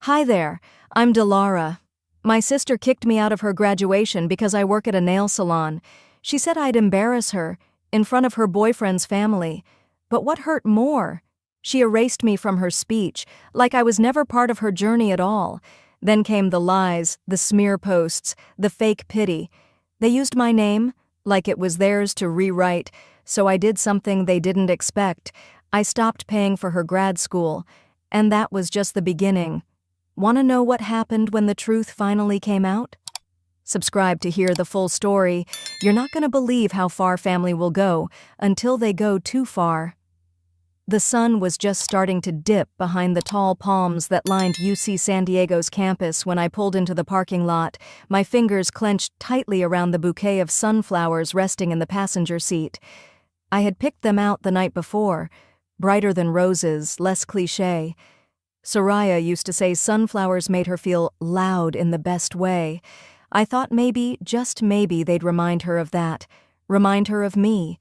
Hi there, I'm Delara. My sister kicked me out of her graduation because I work at a nail salon. She said I'd embarrass her in front of her boyfriend's family. But what hurt more? She erased me from her speech, like I was never part of her journey at all. Then came the lies, the smear posts, the fake pity. They used my name, like it was theirs to rewrite, so I did something they didn't expect. I stopped paying for her grad school, and that was just the beginning. Want to know what happened when the truth finally came out? Subscribe to hear the full story. You're not going to believe how far family will go until they go too far. The sun was just starting to dip behind the tall palms that lined UC San Diego's campus when I pulled into the parking lot, my fingers clenched tightly around the bouquet of sunflowers resting in the passenger seat. I had picked them out the night before, brighter than roses, less cliché. Soraya used to say sunflowers made her feel loud in the best way. I thought maybe, just maybe, they'd remind her of that, remind her of me.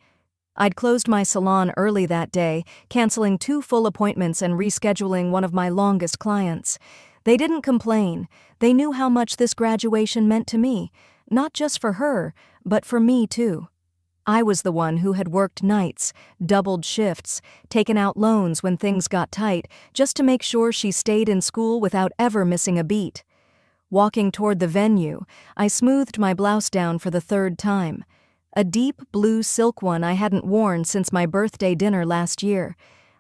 I'd closed my salon early that day, canceling 2 full appointments and rescheduling one of my longest clients. They didn't complain. They knew how much this graduation meant to me, not just for her, but for me too. I was the one who had worked nights, doubled shifts, taken out loans when things got tight, just to make sure she stayed in school without ever missing a beat. Walking toward the venue, I smoothed my blouse down for the 3rd time. A deep blue silk one I hadn't worn since my birthday dinner last year.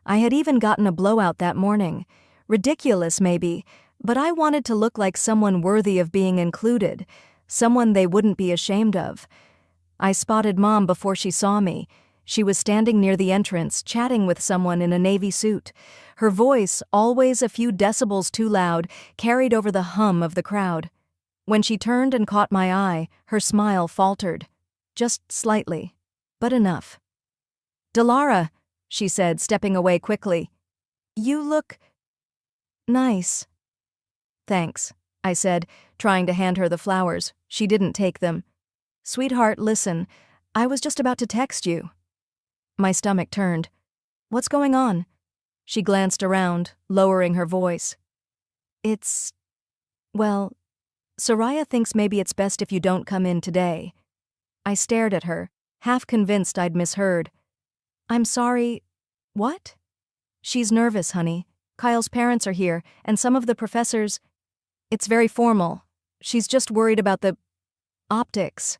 I had even gotten a blowout that morning. Ridiculous, maybe, but I wanted to look like someone worthy of being included, someone they wouldn't be ashamed of. I spotted Mom before she saw me. She was standing near the entrance, chatting with someone in a navy suit. Her voice, always a few decibels too loud, carried over the hum of the crowd. When she turned and caught my eye, her smile faltered. Just slightly, but enough. "Delara," she said, stepping away quickly. "You look nice." "Thanks," I said, trying to hand her the flowers. She didn't take them. "Sweetheart, listen, I was just about to text you." My stomach turned. "What's going on?" She glanced around, lowering her voice. Well, Soraya thinks maybe it's best if you don't come in today." I stared at her, half convinced I'd misheard. "I'm sorry, what?" "She's nervous, honey. Kyle's parents are here, and some of the professors. It's very formal. She's just worried about the optics."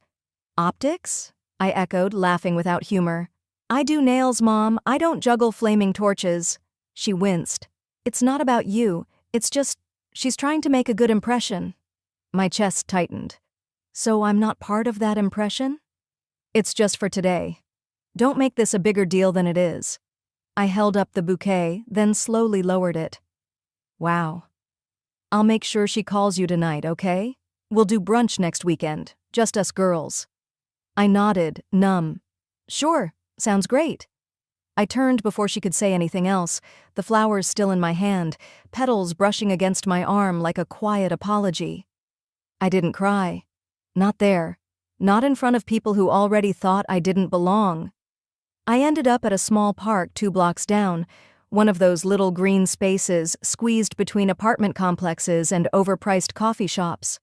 "Optics?" I echoed, laughing without humor. "I do nails, Mom. I don't juggle flaming torches." She winced. "It's not about you. It's just, she's trying to make a good impression." My chest tightened. "So I'm not part of that impression?" "It's just for today. Don't make this a bigger deal than it is." I held up the bouquet, then slowly lowered it. "Wow. I'll make sure she calls you tonight, okay? We'll do brunch next weekend, just us girls." I nodded, numb. "Sure, sounds great." I turned before she could say anything else, the flowers still in my hand, petals brushing against my arm like a quiet apology. I didn't cry. Not there. Not in front of people who already thought I didn't belong. I ended up at a small park 2 blocks down, one of those little green spaces squeezed between apartment complexes and overpriced coffee shops.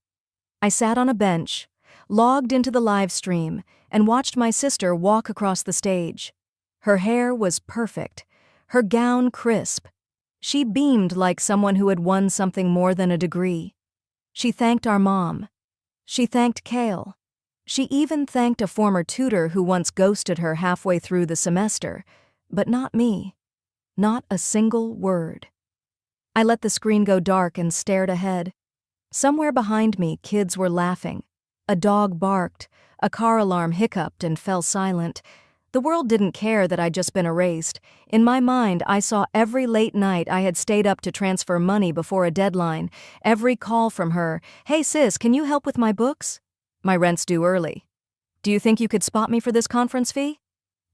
I sat on a bench, logged into the live stream, and watched my sister walk across the stage. Her hair was perfect, her gown crisp. She beamed like someone who had won something more than a degree. She thanked our mom. She thanked Kale. She even thanked a former tutor who once ghosted her halfway through the semester, but not me. Not a single word. I let the screen go dark and stared ahead. Somewhere behind me, kids were laughing. A dog barked, a car alarm hiccuped and fell silent. The world didn't care that I'd just been erased. In my mind, I saw every late night I had stayed up to transfer money before a deadline, every call from her, "Hey sis, can you help with my books? My rent's due early. Do you think you could spot me for this conference fee?"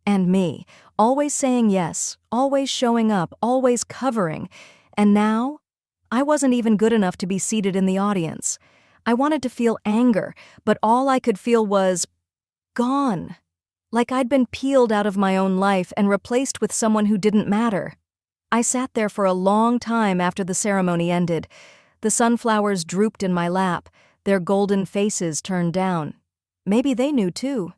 And me, always saying yes, always showing up, always covering. And now, I wasn't even good enough to be seated in the audience. I wanted to feel anger, but all I could feel was gone. Like I'd been peeled out of my own life and replaced with someone who didn't matter. I sat there for a long time after the ceremony ended, The sunflowers drooped in my lap, their golden faces turned down. Maybe they knew too.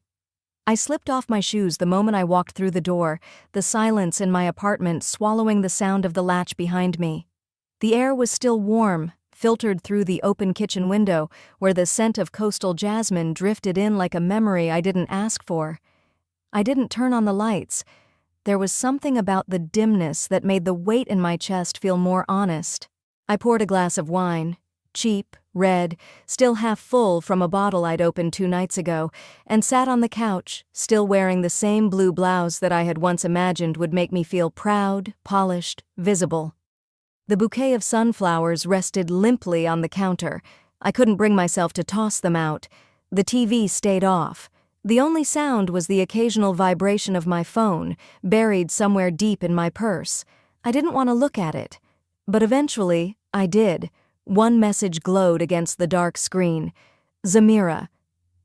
I slipped off my shoes the moment I walked through the door, the silence in my apartment swallowing the sound of the latch behind me. The air was still warm, filtered through the open kitchen window, where the scent of coastal jasmine drifted in like a memory I didn't ask for. I didn't turn on the lights. There was something about the dimness that made the weight in my chest feel more honest. I poured a glass of wine, cheap, red, still half full from a bottle I'd opened 2 nights ago, and sat on the couch, still wearing the same blue blouse that I had once imagined would make me feel proud, polished, visible. The bouquet of sunflowers rested limply on the counter. I couldn't bring myself to toss them out. The TV stayed off. The only sound was the occasional vibration of my phone, buried somewhere deep in my purse. I didn't want to look at it. But eventually, I did. One message glowed against the dark screen. Zamira,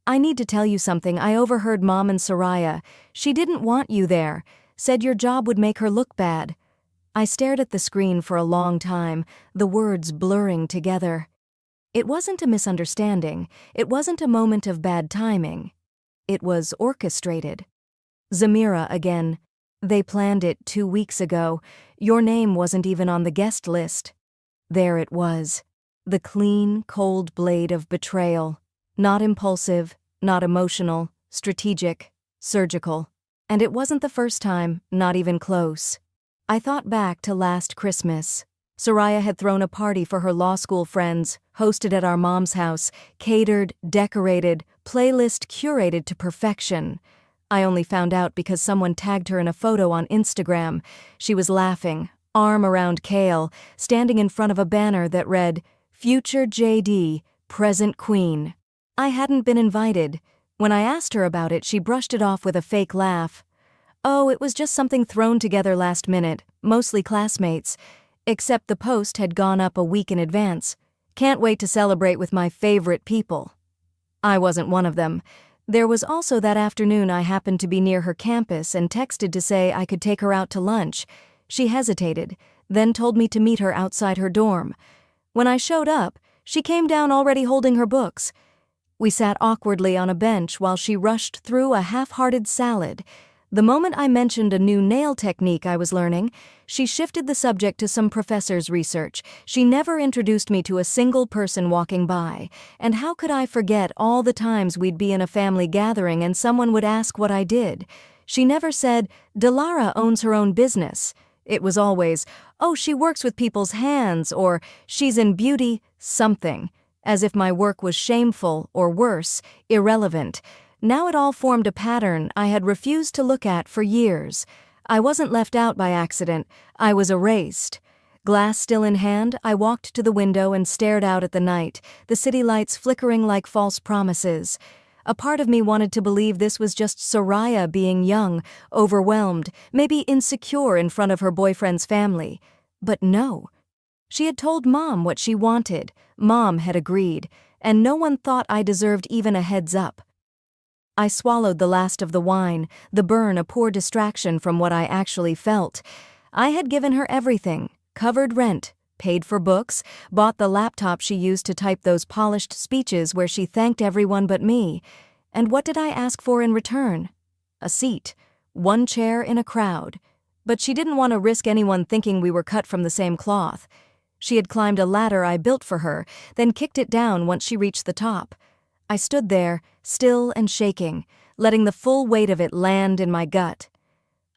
I need to tell you something. I overheard Mom and Soraya. She didn't want you there. Said your job would make her look bad. I stared at the screen for a long time, the words blurring together. It wasn't a misunderstanding. It wasn't a moment of bad timing. It was orchestrated. Zamira again. They planned it 2 weeks ago. Your name wasn't even on the guest list. There it was. The clean, cold blade of betrayal. Not impulsive, not emotional, strategic, surgical. And it wasn't the first time, not even close. I thought back to last Christmas. Soraya had thrown a party for her law school friends, hosted at our mom's house, catered, decorated, playlist curated to perfection. I only found out because someone tagged her in a photo on Instagram. She was laughing, arm around Kale, standing in front of a banner that read, Future JD, Present Queen. I hadn't been invited. When I asked her about it, she brushed it off with a fake laugh. Oh, it was just something thrown together last minute, mostly classmates. Except the post had gone up a week in advance. Can't wait to celebrate with my favorite people. I wasn't one of them. There was also that afternoon I happened to be near her campus and texted to say I could take her out to lunch. She hesitated, then told me to meet her outside her dorm. When I showed up, she came down already holding her books. We sat awkwardly on a bench while she rushed through a half-hearted salad. The moment I mentioned a new nail technique I was learning, she shifted the subject to some professor's research. She never introduced me to a single person walking by. And how could I forget all the times we'd be in a family gathering and someone would ask what I did? She never said, Delara owns her own business. It was always, oh, she works with people's hands, or she's in beauty, something, as if my work was shameful, or worse, irrelevant. Now it all formed a pattern I had refused to look at for years. I wasn't left out by accident. I was erased. Glass still in hand, I walked to the window and stared out at the night, the city lights flickering like false promises. A part of me wanted to believe this was just Soraya being young, overwhelmed, maybe insecure in front of her boyfriend's family. But no. She had told Mom what she wanted. Mom had agreed, and no one thought I deserved even a heads up. I swallowed the last of the wine, the burn a poor distraction from what I actually felt. I had given her everything, covered rent, paid for books, bought the laptop she used to type those polished speeches where she thanked everyone but me. And what did I ask for in return? A seat, one chair in a crowd. But she didn't want to risk anyone thinking we were cut from the same cloth. She had climbed a ladder I built for her, then kicked it down once she reached the top. I stood there, still and shaking, letting the full weight of it land in my gut.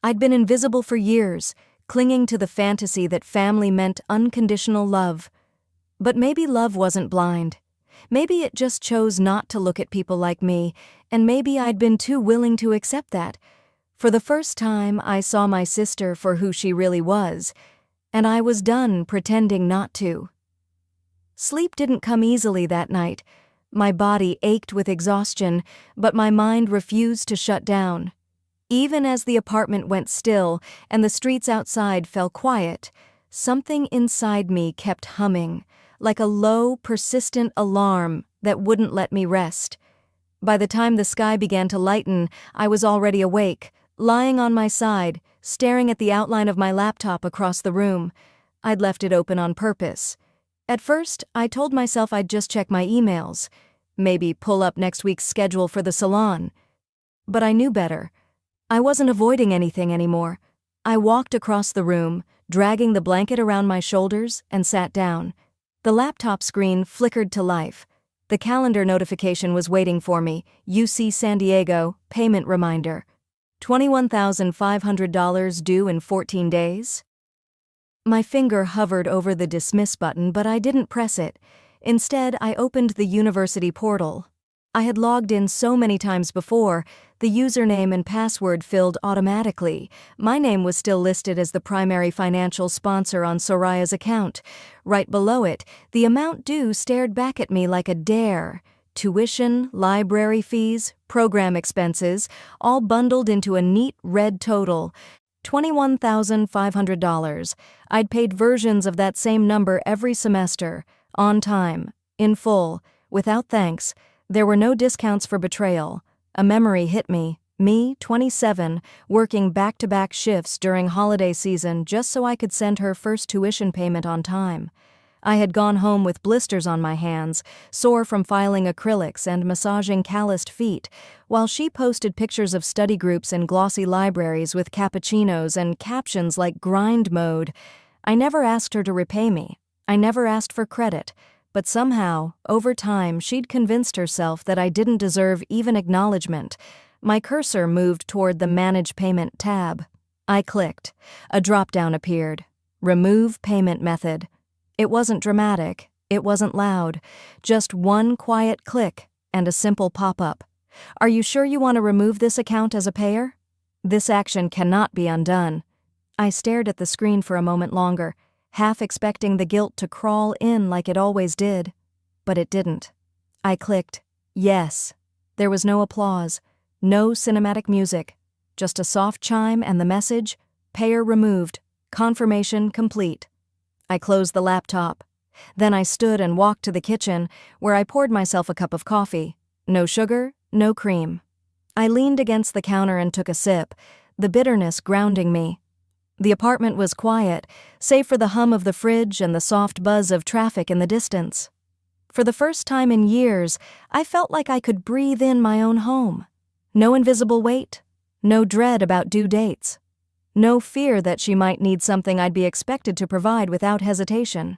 I'd been invisible for years, clinging to the fantasy that family meant unconditional love. But maybe love wasn't blind. Maybe it just chose not to look at people like me, and maybe I'd been too willing to accept that. For the first time, I saw my sister for who she really was, and I was done pretending not to. Sleep didn't come easily that night. My body ached with exhaustion, but my mind refused to shut down. Even as the apartment went still and the streets outside fell quiet, something inside me kept humming, like a low, persistent alarm that wouldn't let me rest. By the time the sky began to lighten, I was already awake, lying on my side, staring at the outline of my laptop across the room. I'd left it open on purpose. At first, I told myself I'd just check my emails, maybe pull up next week's schedule for the salon. But I knew better. I wasn't avoiding anything anymore. I walked across the room, dragging the blanket around my shoulders, and sat down. The laptop screen flickered to life. The calendar notification was waiting for me. UC San Diego, payment reminder. $21,500 due in 14 days? My finger hovered over the dismiss button, but I didn't press it. Instead, I opened the university portal. I had logged in so many times before, the username and password filled automatically. My name was still listed as the primary financial sponsor on Soraya's account. Right below it, the amount due stared back at me like a dare. Tuition, library fees, program expenses, all bundled into a neat red total. $21,500. I'd paid versions of that same number every semester, on time, in full, without thanks. There were no discounts for betrayal. A memory hit me. Me, 27, working back-to-back shifts during holiday season just so I could send her first tuition payment on time. I had gone home with blisters on my hands, sore from filing acrylics and massaging calloused feet, while she posted pictures of study groups in glossy libraries with cappuccinos and captions like grind mode. I never asked her to repay me. I never asked for credit. But somehow, over time, she'd convinced herself that I didn't deserve even acknowledgement. My cursor moved toward the Manage Payment tab. I clicked. A drop-down appeared. Remove Payment Method. It wasn't dramatic. It wasn't loud. Just one quiet click and a simple pop-up. Are you sure you want to remove this account as a payer? This action cannot be undone. I stared at the screen for a moment longer, half expecting the guilt to crawl in like it always did. But it didn't. I clicked yes. There was no applause, no cinematic music, just a soft chime and the message, payer removed, confirmation complete. I closed the laptop. Then I stood and walked to the kitchen, where I poured myself a cup of coffee. No sugar, no cream. I leaned against the counter and took a sip, the bitterness grounding me. The apartment was quiet, save for the hum of the fridge and the soft buzz of traffic in the distance. For the first time in years, I felt like I could breathe in my own home. No invisible weight, no dread about due dates. No fear that she might need something I'd be expected to provide without hesitation.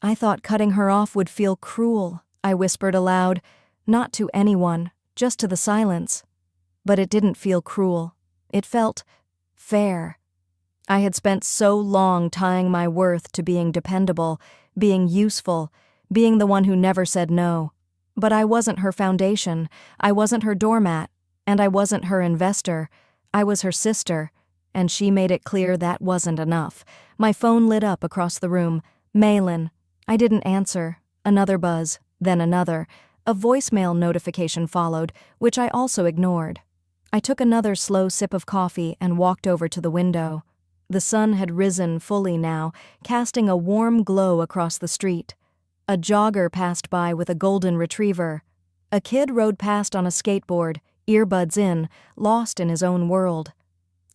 I thought cutting her off would feel cruel, I whispered aloud, not to anyone, just to the silence. But it didn't feel cruel. It felt fair. I had spent so long tying my worth to being dependable, being useful, being the one who never said no. But I wasn't her foundation, I wasn't her doormat, and I wasn't her investor. I was her sister. And she made it clear that wasn't enough. My phone lit up across the room. Malin. I didn't answer. Another buzz, then another. A voicemail notification followed, which I also ignored. I took another slow sip of coffee and walked over to the window. The sun had risen fully now, casting a warm glow across the street. A jogger passed by with a golden retriever. A kid rode past on a skateboard, earbuds in, lost in his own world.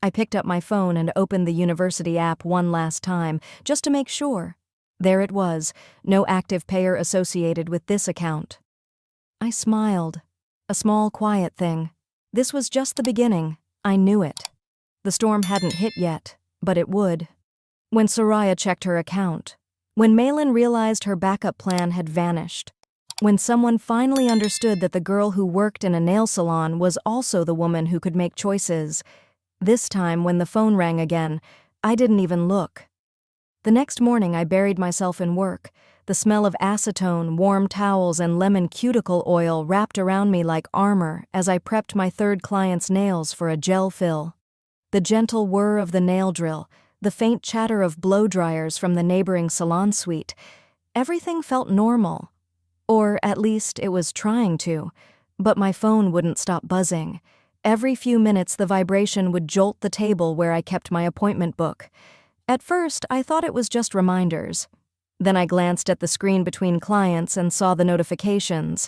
I picked up my phone and opened the university app one last time, just to make sure. There it was, no active payer associated with this account. I smiled. A small, quiet thing. This was just the beginning. I knew it. The storm hadn't hit yet, but it would. When Soraya checked her account. When Malin realized her backup plan had vanished. When someone finally understood that the girl who worked in a nail salon was also the woman who could make choices. This time, when the phone rang again, I didn't even look. The next morning, I buried myself in work, the smell of acetone, warm towels, and lemon cuticle oil wrapped around me like armor as I prepped my third client's nails for a gel fill. The gentle whir of the nail drill, the faint chatter of blow dryers from the neighboring salon suite, everything felt normal. Or at least it was trying to, but my phone wouldn't stop buzzing. Every few minutes the vibration would jolt the table where I kept my appointment book. At first, I thought it was just reminders. Then I glanced at the screen between clients and saw the notifications.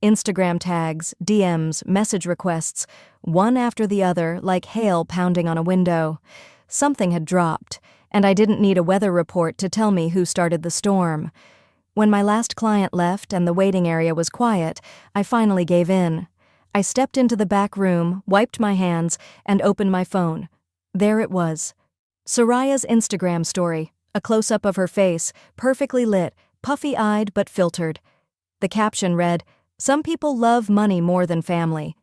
Instagram tags, DMs, message requests, one after the other like hail pounding on a window. Something had dropped, and I didn't need a weather report to tell me who started the storm. When my last client left and the waiting area was quiet, I finally gave in. I stepped into the back room, wiped my hands, and opened my phone. There it was. Soraya's Instagram story, a close-up of her face, perfectly lit, puffy-eyed but filtered. The caption read, "Some people love money more than family.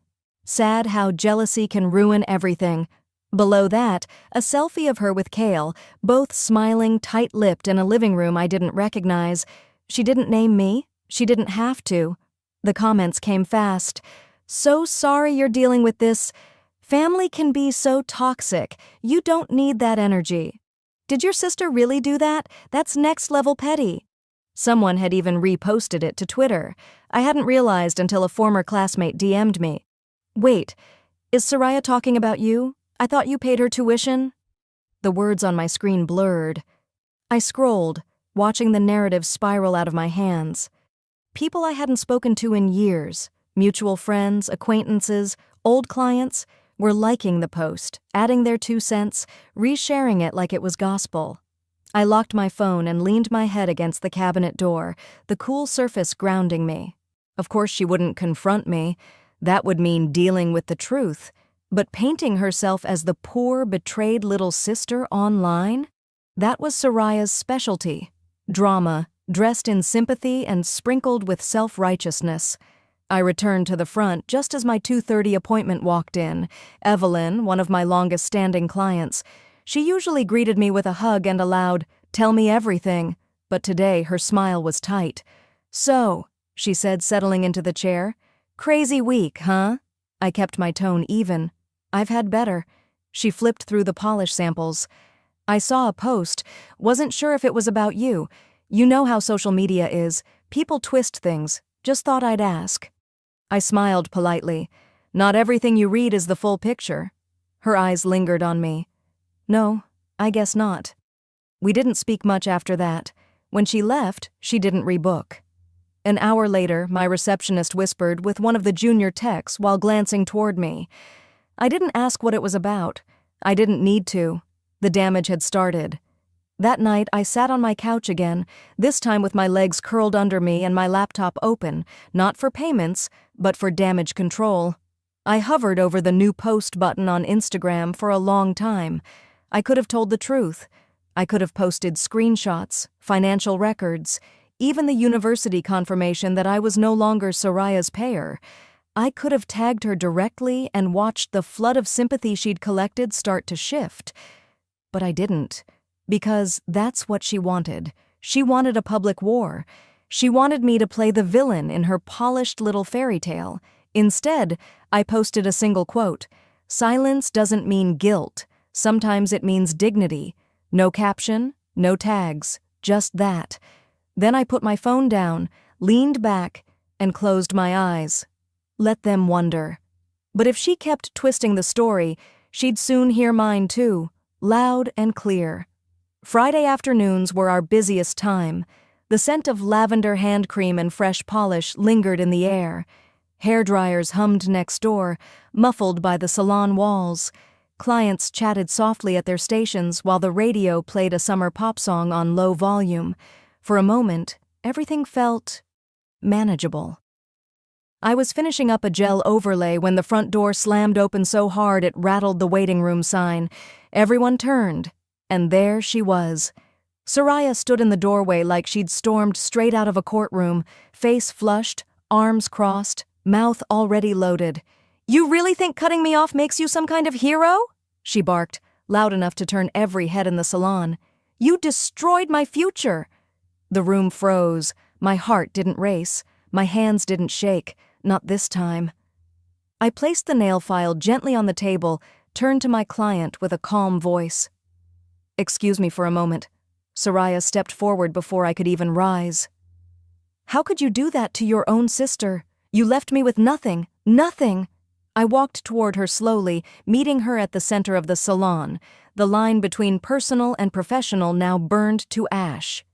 Sad how jealousy can ruin everything." Below that, a selfie of her with Kale, both smiling, tight-lipped in a living room I didn't recognize. She didn't name me. She didn't have to. The comments came fast. "So sorry you're dealing with this. Family can be so toxic. You don't need that energy. Did your sister really do that? That's next-level petty." Someone had even reposted it to Twitter. I hadn't realized until a former classmate DM'd me. "Wait, is Soraya talking about you? I thought you paid her tuition?" The words on my screen blurred. I scrolled, watching the narrative spiral out of my hands. People I hadn't spoken to in years, mutual friends, acquaintances, old clients, were liking the post, adding their 2 cents, resharing it like it was gospel. I locked my phone and leaned my head against the cabinet door, the cool surface grounding me. Of course she wouldn't confront me. That would mean dealing with the truth. But painting herself as the poor, betrayed little sister online? That was Soraya's specialty. Drama, dressed in sympathy and sprinkled with self-righteousness. I returned to the front just as my 2:30 appointment walked in. Evelyn, one of my longest-standing clients. She usually greeted me with a hug and a loud, "Tell me everything," but today her smile was tight. "So," she said, settling into the chair. "Crazy week, huh?" I kept my tone even. "I've had better." She flipped through the polish samples. "I saw a post. Wasn't sure if it was about you. You know how social media is. People twist things. Just thought I'd ask." I smiled politely. "Not everything you read is the full picture." Her eyes lingered on me. "No, I guess not." We didn't speak much after that. When she left, she didn't rebook. An hour later, my receptionist whispered with one of the junior techs while glancing toward me. I didn't ask what it was about. I didn't need to. The damage had started. That night, I sat on my couch again, this time with my legs curled under me and my laptop open, not for payments, but for damage control. I hovered over the new post button on Instagram for a long time. I could have told the truth. I could have posted screenshots, financial records, even the university confirmation that I was no longer Soraya's payer. I could have tagged her directly and watched the flood of sympathy she'd collected start to shift. But I didn't. Because that's what she wanted. She wanted a public war. She wanted me to play the villain in her polished little fairy tale. Instead, I posted a single quote. "Silence doesn't mean guilt. Sometimes it means dignity." No caption, no tags, just that. Then I put my phone down, leaned back, and closed my eyes. Let them wonder. But if she kept twisting the story, she'd soon hear mine too, loud and clear. Friday afternoons were our busiest time. The scent of lavender hand cream and fresh polish lingered in the air. Hairdryers hummed next door, muffled by the salon walls. Clients chatted softly at their stations while the radio played a summer pop song on low volume. For a moment, everything felt manageable. I was finishing up a gel overlay when the front door slammed open so hard it rattled the waiting room sign. Everyone turned. And there she was. Soraya stood in the doorway like she'd stormed straight out of a courtroom, face flushed, arms crossed, mouth already loaded. "You really think cutting me off makes you some kind of hero?" she barked, loud enough to turn every head in the salon. "You destroyed my future." The room froze. My heart didn't race. My hands didn't shake. Not this time. I placed the nail file gently on the table, turned to my client with a calm voice. "Excuse me for a moment." Soraya stepped forward before I could even rise. "How could you do that to your own sister? You left me with nothing. Nothing." I walked toward her slowly, meeting her at the center of the salon, the line between personal and professional now burned to ash.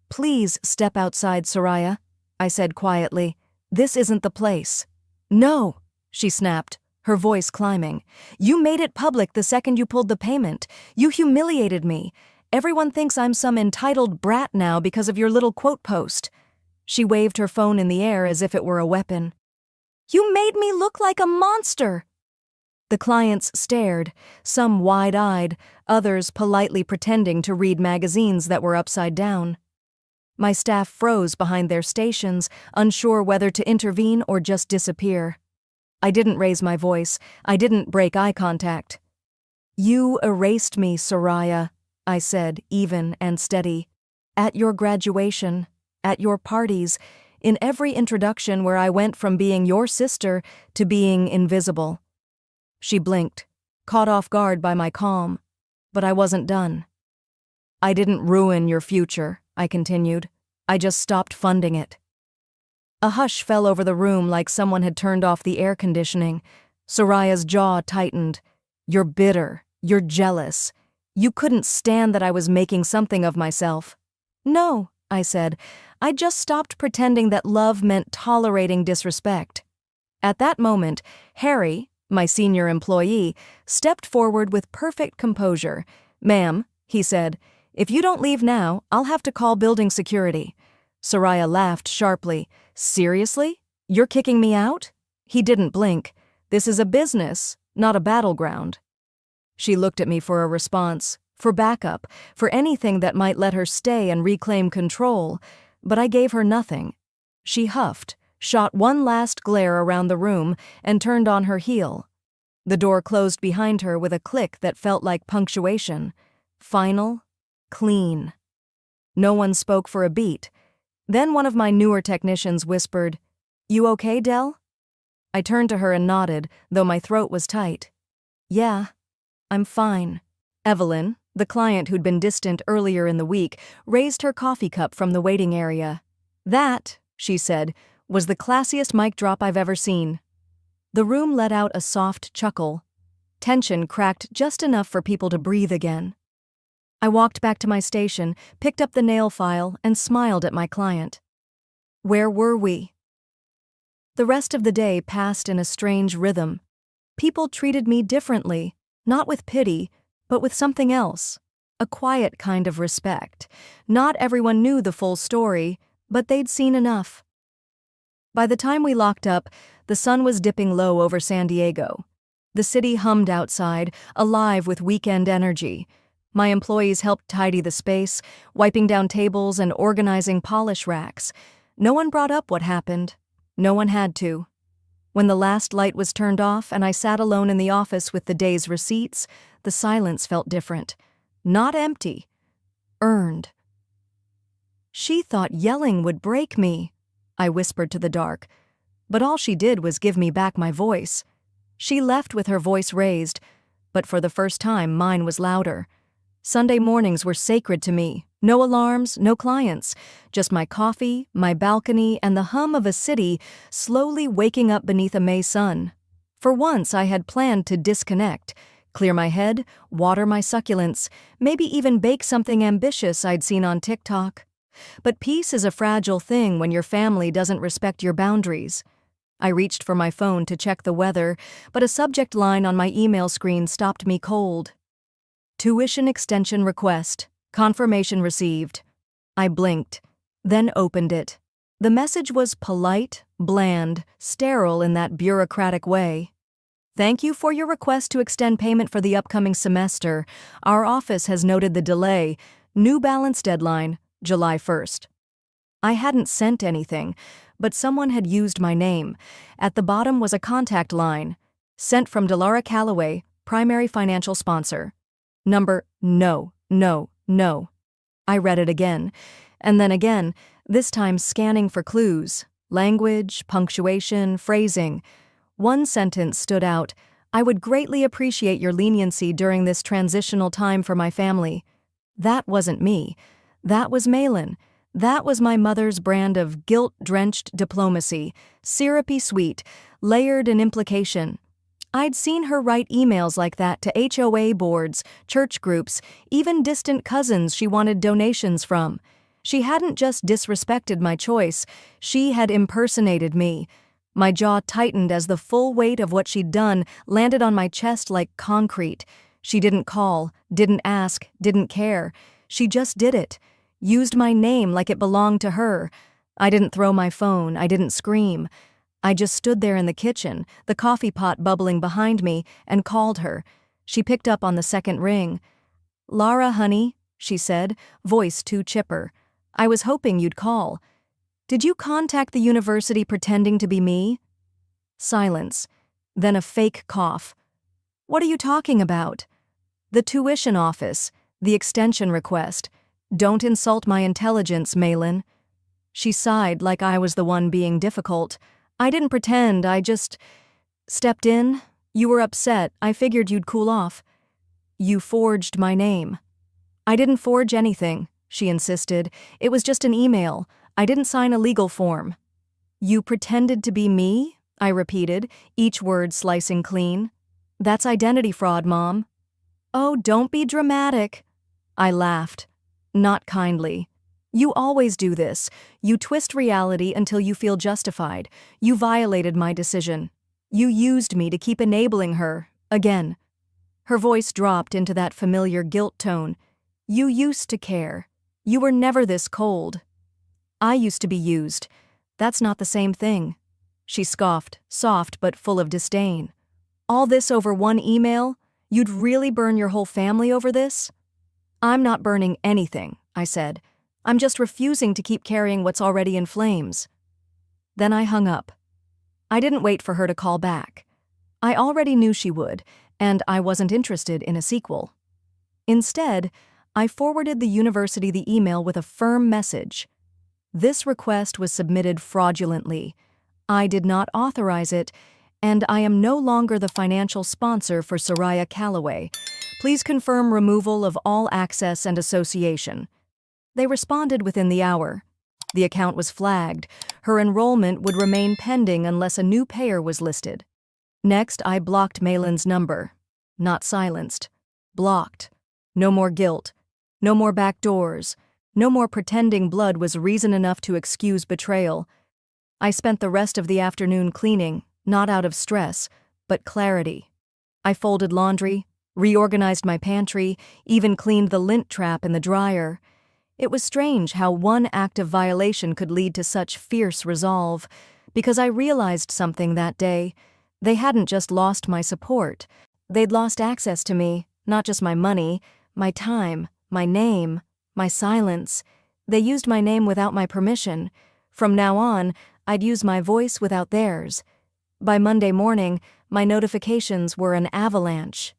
"Please step outside, Soraya," I said quietly. "This isn't the place." "No," she snapped, her voice climbing. "You made it public the second you pulled the payment. You humiliated me. Everyone thinks I'm some entitled brat now because of your little quote post." She waved her phone in the air as if it were a weapon. "You made me look like a monster!" The clients stared, some wide-eyed, others politely pretending to read magazines that were upside down. My staff froze behind their stations, unsure whether to intervene or just disappear. I didn't raise my voice. I didn't break eye contact. "You erased me, Soraya," I said, even and steady. "At your graduation, at your parties, in every introduction where I went from being your sister to being invisible." She blinked, caught off guard by my calm, but I wasn't done. "I didn't ruin your future," I continued. "I just stopped funding it." A hush fell over the room like someone had turned off the air conditioning. Soraya's jaw tightened. "You're bitter. You're jealous. You couldn't stand that I was making something of myself." "No," I said. "I just stopped pretending that love meant tolerating disrespect." At that moment, Harry, my senior employee, stepped forward with perfect composure. "Ma'am," he said, "if you don't leave now, I'll have to call building security." Soraya laughed sharply. "Seriously? You're kicking me out?" He didn't blink. "This is a business, not a battleground." She looked at me for a response, for backup, for anything that might let her stay and reclaim control, but I gave her nothing. She huffed, shot one last glare around the room, and turned on her heel. The door closed behind her with a click that felt like punctuation. Final, clean. No one spoke for a beat. Then one of my newer technicians whispered, "You okay, Del?" I turned to her and nodded, though my throat was tight. "Yeah, I'm fine." Evelyn, the client who'd been distant earlier in the week, raised her coffee cup from the waiting area. "That," she said, "was the classiest mic drop I've ever seen." The room let out a soft chuckle. Tension cracked just enough for people to breathe again. I walked back to my station, picked up the nail file, and smiled at my client. Where were we? The rest of the day passed in a strange rhythm. People treated me differently, not with pity, but with something else. A quiet kind of respect. Not everyone knew the full story, but they'd seen enough. By the time we locked up, the sun was dipping low over San Diego. The city hummed outside, alive with weekend energy. My employees helped tidy the space, wiping down tables and organizing polish racks. No one brought up what happened. No one had to. When the last light was turned off and I sat alone in the office with the day's receipts, the silence felt different. Not empty. Earned. "She thought yelling would break me," I whispered to the dark. But all she did was give me back my voice. She left with her voice raised, but for the first time mine was louder. Sunday mornings were sacred to me. No alarms, no clients, just my coffee, my balcony, and the hum of a city slowly waking up beneath a May sun. For once I had planned to disconnect, clear my head, water my succulents, maybe even bake something ambitious I'd seen on TikTok. But peace is a fragile thing when your family doesn't respect your boundaries. I reached for my phone to check the weather, but a subject line on my email screen stopped me cold. "Tuition extension request. Confirmation received." I blinked, then opened it. The message was polite, bland, sterile in that bureaucratic way. "Thank you for your request to extend payment for the upcoming semester. Our office has noted the delay. New balance deadline, July 1st. I hadn't sent anything, but someone had used my name. At the bottom was a contact line. Sent from Delara Calloway, primary financial sponsor. Number, no. I read it again, and then again, this time scanning for clues. Language, punctuation, phrasing. One sentence stood out. "I would greatly appreciate your leniency during this transitional time for my family." That wasn't me. That was Malin. That was my mother's brand of guilt-drenched diplomacy, syrupy sweet, layered in implication. I'd seen her write emails like that to HOA boards, church groups, even distant cousins she wanted donations from. She hadn't just disrespected my choice, she had impersonated me. My jaw tightened as the full weight of what she'd done landed on my chest like concrete. She didn't call, didn't ask, didn't care. She just did it. Used my name like it belonged to her. I didn't throw my phone, I didn't scream. I just stood there in the kitchen, the coffee pot bubbling behind me, and called her. She picked up on the second ring. "Lara, honey," she said, voice too chipper. "I was hoping you'd call. Did you contact the university pretending to be me?" Silence. Then a fake cough. "What are you talking about?" "The tuition office, the extension request. Don't insult my intelligence, Malin." She sighed like I was the one being difficult. "I didn't pretend, I just stepped in. You were upset, I figured you'd cool off." "You forged my name." "I didn't forge anything," she insisted. "It was just an email. I didn't sign a legal form." "You pretended to be me?" I repeated, each word slicing clean. "That's identity fraud, Mom." "Oh, don't be dramatic." I laughed. Not kindly. "You always do this. You twist reality until you feel justified. You violated my decision. You used me to keep enabling her, again." Her voice dropped into that familiar guilt tone. "You used to care. You were never this cold." "I used to be used. That's not the same thing." She scoffed, soft but full of disdain. "All this over one email? You'd really burn your whole family over this?" "I'm not burning anything," I said. "I'm just refusing to keep carrying what's already in flames." Then I hung up. I didn't wait for her to call back. I already knew she would, and I wasn't interested in a sequel. Instead, I forwarded the university the email with a firm message. This request was submitted fraudulently. I did not authorize it, and I am no longer the financial sponsor for Soraya Calloway. Please confirm removal of all access and association. They responded within the hour. The account was flagged. Her enrollment would remain pending unless a new payer was listed. Next, I blocked Malin's number. Not silenced. Blocked. No more guilt. No more back doors. No more pretending blood was reason enough to excuse betrayal. I spent the rest of the afternoon cleaning, not out of stress, but clarity. I folded laundry, reorganized my pantry, even cleaned the lint trap in the dryer. It was strange how one act of violation could lead to such fierce resolve, because I realized something that day. They hadn't just lost my support. They'd lost access to me, not just my money, my time, my name, my silence. They used my name without my permission. From now on, I'd use my voice without theirs. By Monday morning, my notifications were an avalanche.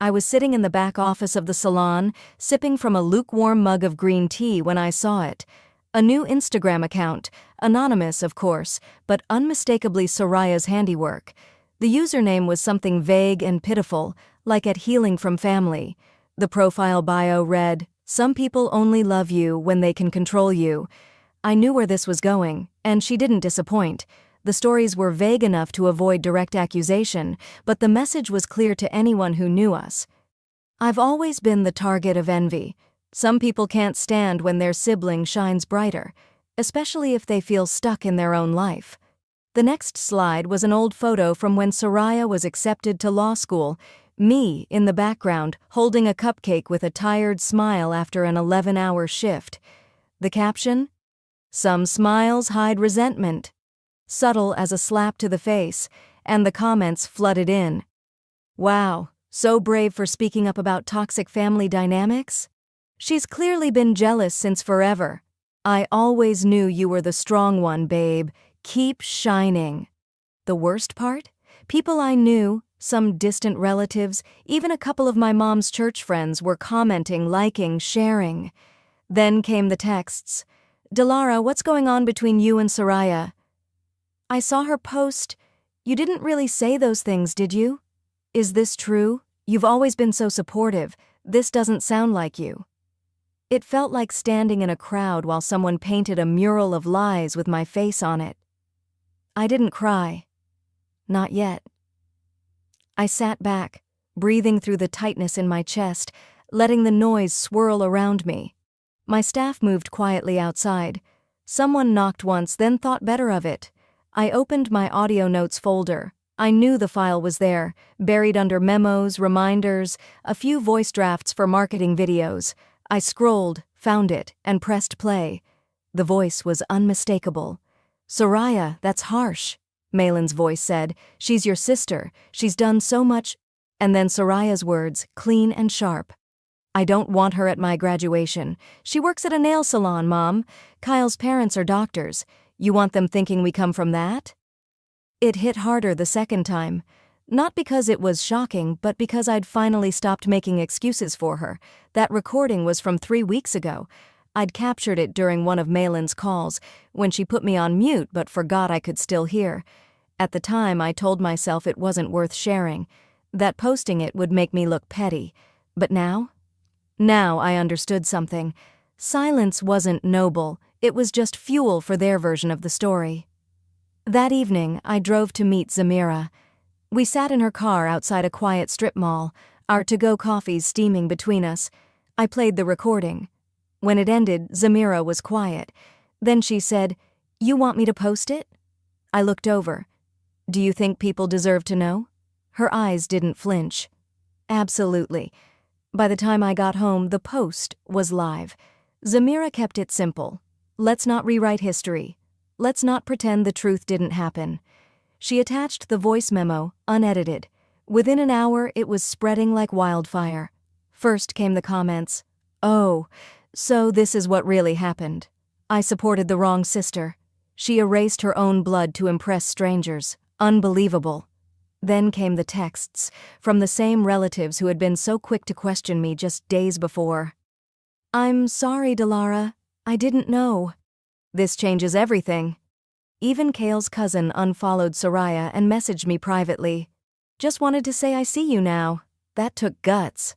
I was sitting in the back office of the salon, sipping from a lukewarm mug of green tea when I saw it. A new Instagram account, anonymous, of course, but unmistakably Soraya's handiwork. The username was something vague and pitiful, like at Healing from Family. The profile bio read, "Some people only love you when they can control you." I knew where this was going, and she didn't disappoint. The stories were vague enough to avoid direct accusation, but the message was clear to anyone who knew us. I've always been the target of envy. Some people can't stand when their sibling shines brighter, especially if they feel stuck in their own life. The next slide was an old photo from when Soraya was accepted to law school, me in the background holding a cupcake with a tired smile after an 11-hour shift. The caption? "Some smiles hide resentment." Subtle as a slap to the face, and the comments flooded in. "Wow, so brave for speaking up about toxic family dynamics? She's clearly been jealous since forever. I always knew you were the strong one, babe. Keep shining." The worst part? People I knew, some distant relatives, even a couple of my mom's church friends were commenting, liking, sharing. Then came the texts. "Dilara, what's going on between you and Soraya?" "I saw her post. You didn't really say those things, did you? Is this true? You've always been so supportive. This doesn't sound like you." It felt like standing in a crowd while someone painted a mural of lies with my face on it. I didn't cry. Not yet. I sat back, breathing through the tightness in my chest, letting the noise swirl around me. My staff moved quietly outside. Someone knocked once, then thought better of it. I opened my audio notes folder. I knew the file was there, buried under memos, reminders, a few voice drafts for marketing videos. I scrolled, found it, and pressed play. The voice was unmistakable. "Soraya, that's harsh," Malin's voice said. "She's your sister. She's done so much—" And then Soraya's words, clean and sharp. "I don't want her at my graduation. She works at a nail salon, Mom. Kyle's parents are doctors. You want them thinking we come from that?" It hit harder the second time. Not because it was shocking, but because I'd finally stopped making excuses for her. That recording was from 3 weeks ago. I'd captured it during one of Malin's calls, when she put me on mute but forgot I could still hear. At the time, I told myself it wasn't worth sharing, that posting it would make me look petty. But now? Now I understood something. Silence wasn't noble, it was just fuel for their version of the story. That evening, I drove to meet Zamira. We sat in her car outside a quiet strip mall, our to-go coffees steaming between us. I played the recording. When it ended, Zamira was quiet. Then she said, "You want me to post it?" I looked over. "Do you think people deserve to know?" Her eyes didn't flinch. "Absolutely." By the time I got home, the post was live. Zamira kept it simple. Let's not rewrite history. Let's not pretend the truth didn't happen. She attached the voice memo, unedited. Within an hour, it was spreading like wildfire. First came the comments. "Oh, so this is what really happened. I supported the wrong sister. She erased her own blood to impress strangers. Unbelievable." Then came the texts, from the same relatives who had been so quick to question me just days before. "I'm sorry, Dilara. I didn't know." "This changes everything." Even Kale's cousin unfollowed Soraya and messaged me privately. "Just wanted to say I see you now." That took guts.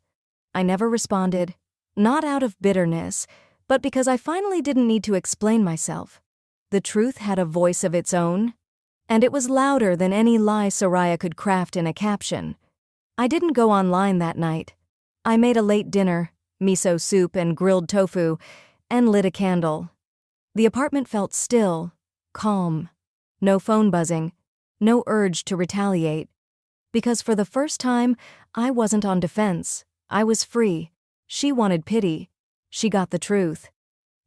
I never responded. Not out of bitterness, but because I finally didn't need to explain myself. The truth had a voice of its own, and it was louder than any lie Soraya could craft in a caption. I didn't go online that night. I made a late dinner, miso soup and grilled tofu, and lit a candle. The apartment felt still, calm. No phone buzzing, no urge to retaliate. Because for the first time, I wasn't on defense. I was free. She wanted pity. She got the truth.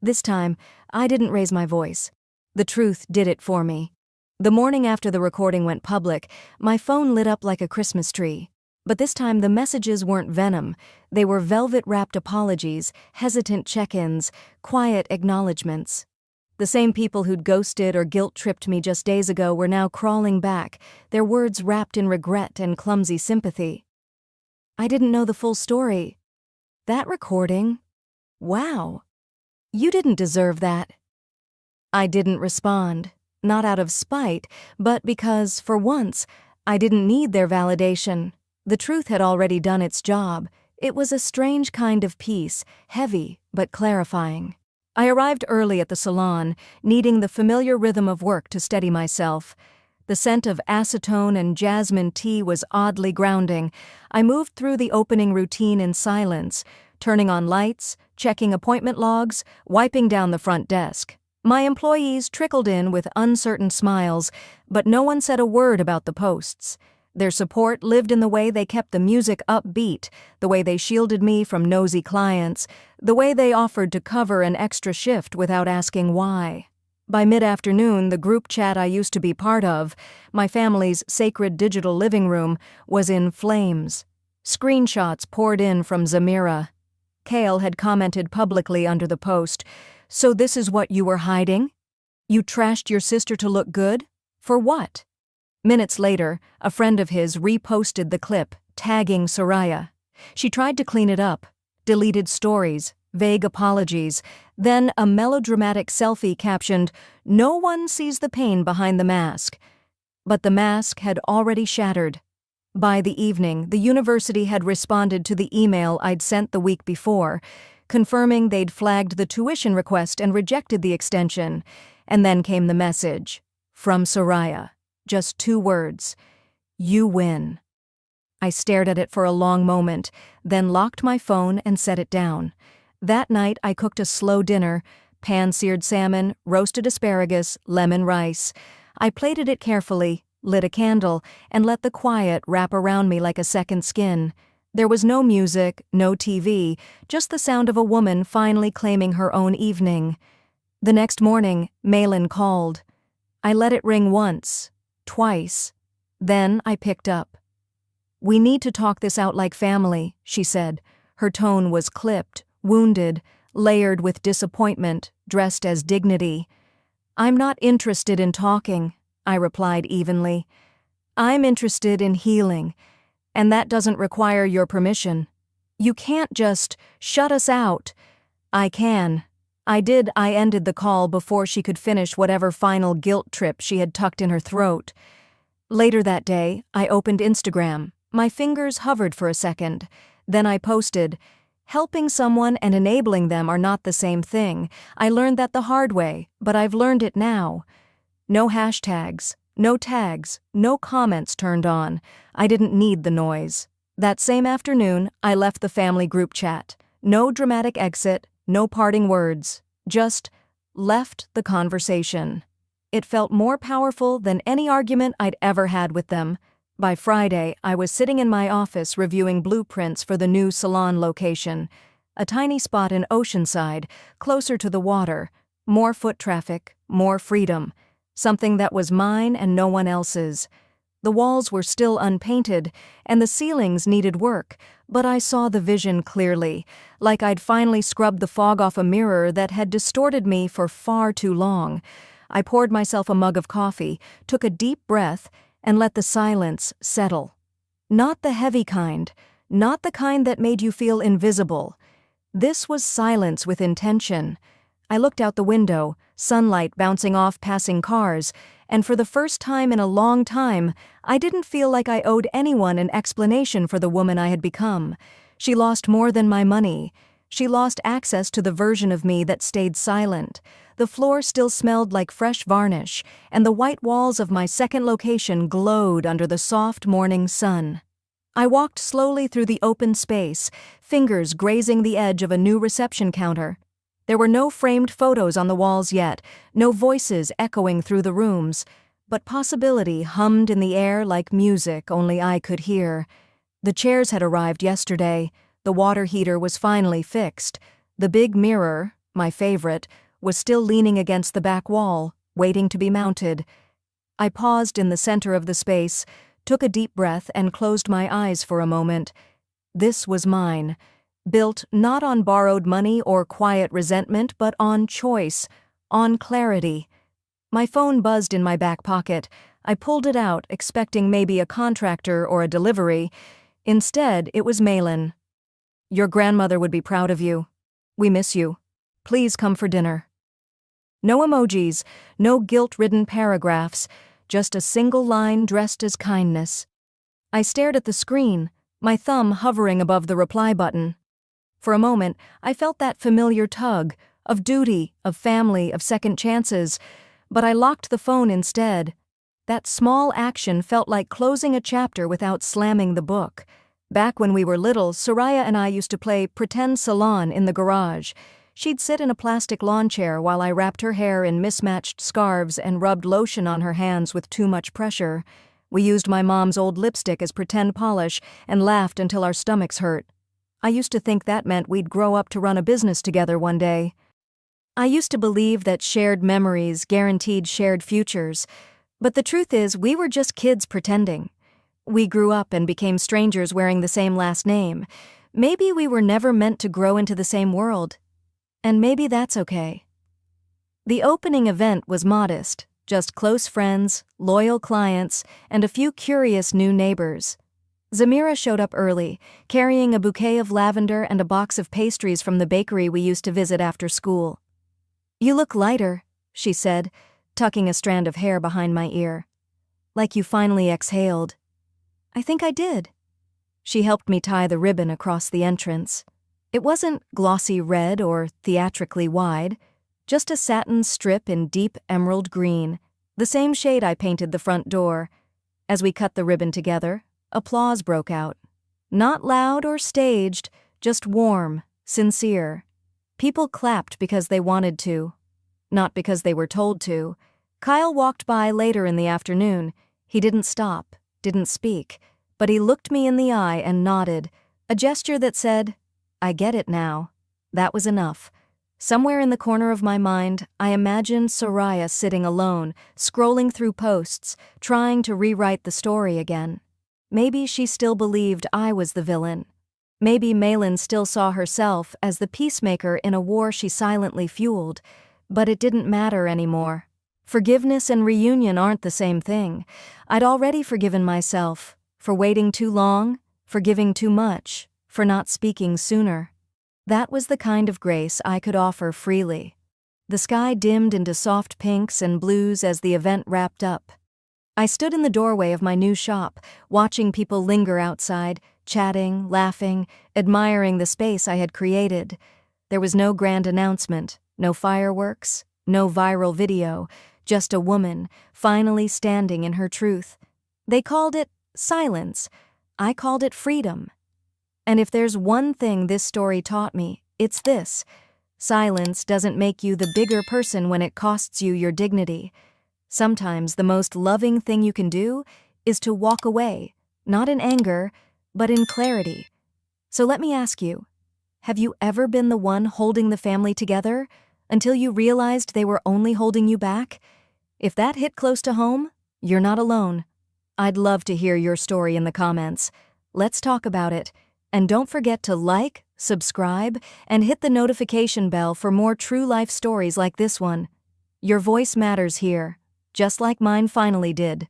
This time, I didn't raise my voice. The truth did it for me. The morning after the recording went public, my phone lit up like a Christmas tree. But this time the messages weren't venom. They were velvet-wrapped apologies, hesitant check-ins, quiet acknowledgments. The same people who'd ghosted or guilt-tripped me just days ago were now crawling back, their words wrapped in regret and clumsy sympathy. "I didn't know the full story. That recording? Wow. You didn't deserve that." I didn't respond, not out of spite, but because, for once, I didn't need their validation. The truth had already done its job. It was a strange kind of peace, heavy but clarifying. I arrived early at the salon, needing the familiar rhythm of work to steady myself. The scent of acetone and jasmine tea was oddly grounding. I moved through the opening routine in silence, turning on lights, checking appointment logs, wiping down the front desk. My employees trickled in with uncertain smiles, but no one said a word about the posts. Their support lived in the way they kept the music upbeat, the way they shielded me from nosy clients, the way they offered to cover an extra shift without asking why. By mid-afternoon, the group chat I used to be part of, my family's sacred digital living room, was in flames. Screenshots poured in from Zamira. Kale had commented publicly under the post, "So this is what you were hiding? You trashed your sister to look good? For what?" Minutes later, a friend of his reposted the clip, tagging Soraya. She tried to clean it up, deleted stories, vague apologies, then a melodramatic selfie captioned, "No one sees the pain behind the mask." But the mask had already shattered. By the evening, the university had responded to the email I'd sent the week before, confirming they'd flagged the tuition request and rejected the extension. And then came the message. From Soraya. Just 2 words. "You win." I stared at it for a long moment, then locked my phone and set it down. That night I cooked a slow dinner, pan-seared salmon, roasted asparagus, lemon rice. I plated it carefully, lit a candle, and let the quiet wrap around me like a second skin. There was no music, no TV, just the sound of a woman finally claiming her own evening. The next morning, Malin called. I let it ring once, twice. Then I picked up. "We need to talk this out like family," she said. Her tone was clipped, wounded, layered with disappointment, dressed as dignity. "I'm not interested in talking," I replied evenly. "I'm interested in healing, and that doesn't require your permission. You can't just shut us out." "I can." I did. I ended the call before she could finish whatever final guilt trip she had tucked in her throat. Later that day, I opened Instagram. My fingers hovered for a second. Then I posted, "Helping someone and enabling them are not the same thing. I learned that the hard way, but I've learned it now." No hashtags, no tags, no comments turned on. I didn't need the noise. That same afternoon, I left the family group chat. No dramatic exit, no parting words. Just left the conversation. It felt more powerful than any argument I'd ever had with them. By Friday, I was sitting in my office reviewing blueprints for the new salon location. A tiny spot in Oceanside, closer to the water. More foot traffic, more freedom. Something that was mine and no one else's. The walls were still unpainted, and the ceilings needed work, but I saw the vision clearly, like I'd finally scrubbed the fog off a mirror that had distorted me for far too long. I poured myself a mug of coffee, took a deep breath, and let the silence settle. Not the heavy kind, not the kind that made you feel invisible. This was silence with intention. I looked out the window, sunlight bouncing off passing cars, and for the first time in a long time, I didn't feel like I owed anyone an explanation for the woman I had become. She lost more than my money. She lost access to the version of me that stayed silent. The floor still smelled like fresh varnish, and the white walls of my second location glowed under the soft morning sun. I walked slowly through the open space, fingers grazing the edge of a new reception counter. There were no framed photos on the walls yet, no voices echoing through the rooms, but possibility hummed in the air like music only I could hear. The chairs had arrived yesterday. The water heater was finally fixed. The big mirror, my favorite, was still leaning against the back wall, waiting to be mounted. I paused in the center of the space, took a deep breath, and closed my eyes for a moment. This was mine. Built not on borrowed money or quiet resentment, but on choice, on clarity. My phone buzzed in my back pocket. I pulled it out, expecting maybe a contractor or a delivery. Instead, it was Malin. "Your grandmother would be proud of you. We miss you. Please come for dinner." No emojis, no guilt-ridden paragraphs, just a single line dressed as kindness. I stared at the screen, my thumb hovering above the reply button. For a moment, I felt that familiar tug, of duty, of family, of second chances, but I locked the phone instead. That small action felt like closing a chapter without slamming the book. Back when we were little, Soraya and I used to play pretend salon in the garage. She'd sit in a plastic lawn chair while I wrapped her hair in mismatched scarves and rubbed lotion on her hands with too much pressure. We used my mom's old lipstick as pretend polish and laughed until our stomachs hurt. I used to think that meant we'd grow up to run a business together one day. I used to believe that shared memories guaranteed shared futures, but the truth is we were just kids pretending. We grew up and became strangers wearing the same last name. Maybe we were never meant to grow into the same world. And maybe that's okay. The opening event was modest, just close friends, loyal clients, and a few curious new neighbors. Zamira showed up early, carrying a bouquet of lavender and a box of pastries from the bakery we used to visit after school. "You look lighter," she said, tucking a strand of hair behind my ear. "Like you finally exhaled." "I think I did." She helped me tie the ribbon across the entrance. It wasn't glossy red or theatrically wide, just a satin strip in deep emerald green, the same shade I painted the front door. As we cut the ribbon together, applause broke out. Not loud or staged, just warm, sincere. People clapped because they wanted to, not because they were told to. Kyle walked by later in the afternoon. He didn't stop, didn't speak, but he looked me in the eye and nodded, A gesture that said, "I get it now." That was enough. Somewhere in the corner of my mind, I imagined Soraya sitting alone, scrolling through posts, trying to rewrite the story again. Maybe she still believed I was the villain. Maybe Malin still saw herself as the peacemaker in a war she silently fueled, but it didn't matter anymore. Forgiveness and reunion aren't the same thing. I'd already forgiven myself for waiting too long, for giving too much, for not speaking sooner. That was the kind of grace I could offer freely. The sky dimmed into soft pinks and blues as the event wrapped up. I stood in the doorway of my new shop, watching people linger outside, chatting, laughing, admiring the space I had created. There was no grand announcement, no fireworks, no viral video, just a woman, finally standing in her truth. They called it silence. I called it freedom. And if there's one thing this story taught me, it's this: silence doesn't make you the bigger person when it costs you your dignity. Sometimes the most loving thing you can do is to walk away, not in anger, but in clarity. So let me ask you, have you ever been the one holding the family together until you realized they were only holding you back? If that hit close to home, you're not alone. I'd love to hear your story in the comments. Let's talk about it. And don't forget to like, subscribe, and hit the notification bell for more true life stories like this one. Your voice matters here, just like mine finally did.